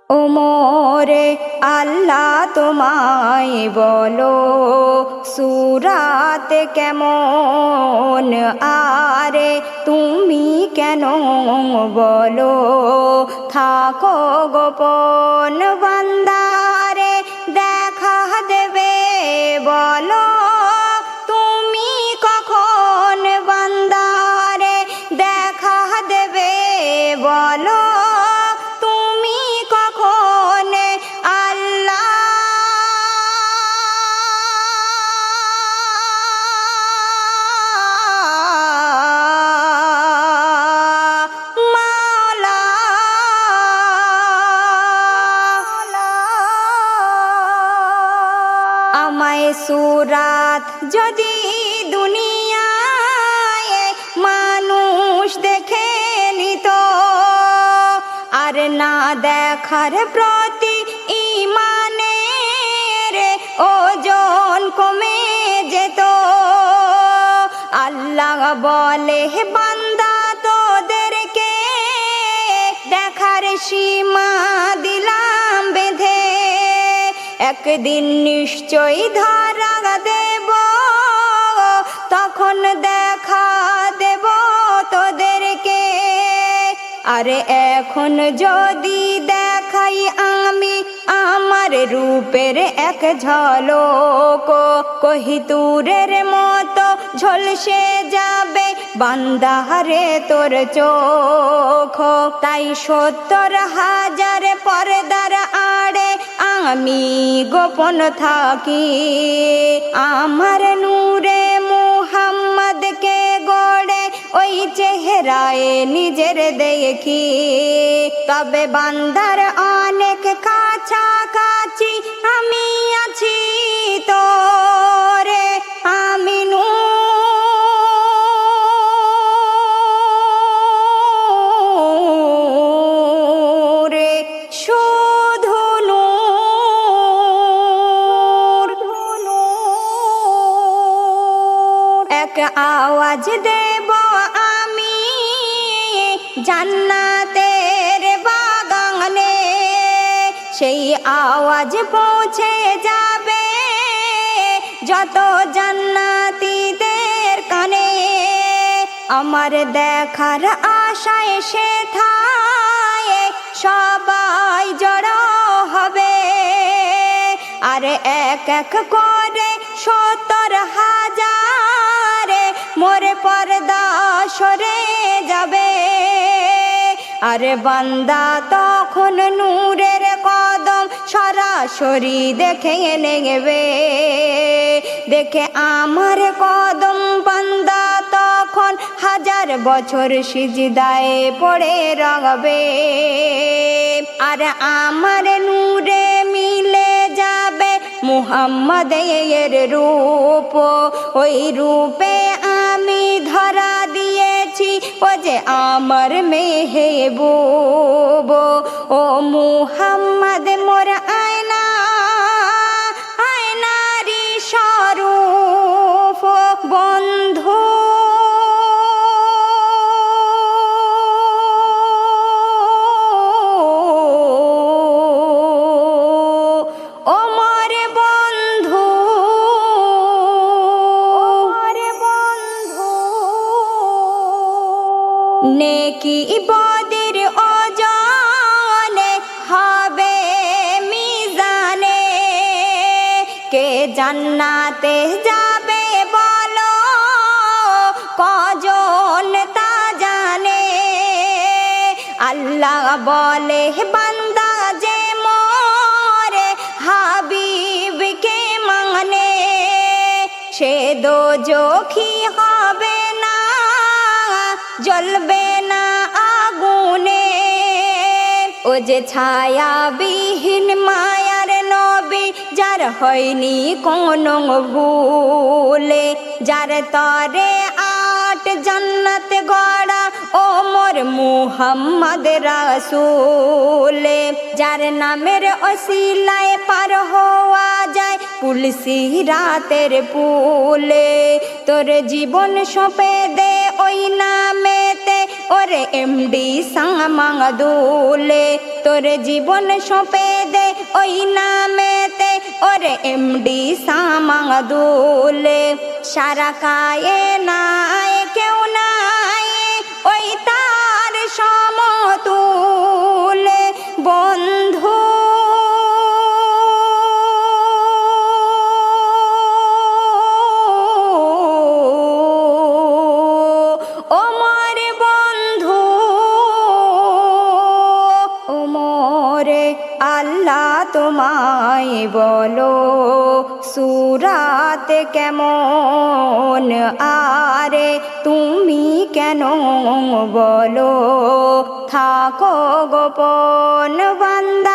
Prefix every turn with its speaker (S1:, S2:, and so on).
S1: ওমরে আল্লাহ তোমায় বলো সূরাতে কেমন, আরে তুমি কেন বলো থাকো গোপন, বান্দারে দেখা দেবে বলো তুমি কখন, বান্দারে দেখা দেবে বলো তুমি কখন। আল্লাহ মাওলা আমায় সুরাত যদি দুনিয়ায় মানুষ দেখে নিত, আর না দেখার প্রতি ঈমানের ওজন কমে যেত। আল্লাহ বলে বান্দা তোদেরকে দেখার সীমা দিলাম বেঁধে, একদিন নিশ্চয়ই ধরা দেব, তখন দেখা দেব তোদেরকে। আরে এখন যদি দেখাই আমি আমার রূপের এক ঝলক, কোহিনূরের মতো ঝলসে যাবে বান্দারে তোর চোখ। তাই ৭০,০০০ পর্দার আড়ে আমি গোপন থাকি, আমার নূরে মুহাম্মদকে গড়ে ওই চেহারায় নিজের দেখি। তবে বান্দার অনেক কাছাকাছি আমি আছি তোরে, আমি নূরে শুধু নূর। এক আওয়াজ দেব আমি জান্নাতের বাগানে, সেই আওয়াজ পৌঁছে যাবে যত জান্নাতীদের কানে। আমার দেখার আশায় সেথায় সবাই জড়ো হবে, আর এক এক করে ৭০,০০০ মোর পর্দা সরে যাবে। আরে বান্দা তখন নূরের কদম সরাসরি দেখে নেবে, দেখে আমার কদম বান্দা তখন ১০০০ বছর সিজদায় পড়ে রাখবে। আর আমার নূরে মিলে যাবে মুহাম্মদের রূপ, ওই রূপে আমি ধরা দিয়েছি ও যে আমার মেহবুব। ও মুহাম্মদ মোর আয়না, আয়নারি স্বরূপ বন্ধু। নেকি বদের ওজনে হবে মিজানে, কে জান্নাতে যাবে বলো কজন তা জানে। আল্লাহ বলে বান্দা যে মোরে হাবিবকে মানে, সে দোজখী হবে না, জ্বলবে না আগুনে। ও যে ছায়াবিহীন মায়ার নবী, যার হয়নি কোনো ভুলে, যার তরে ৮ জান্নাত গড়া ও মোর মুহাম্মদ রাসূল, যার নামের ওসিলায় পার হওয়া যায় পুলসিরাতের পুলে। তোর জীবন সঁপে দে ওই নামেতে ওরে এমডি সামাদুলে তোর জীবন সঁপে দে ওই নামেতে ওরে এমডি সামাদুলে সারা কায়ে নাই কেউ নাই ওই তার সমতুলে বন্ধু ওমর বন্ধু ওমরে আল্লাহ তোমায় বলো সুরাত কেমন আরে তুমি কেন বলো থাকো গোপন বান্দা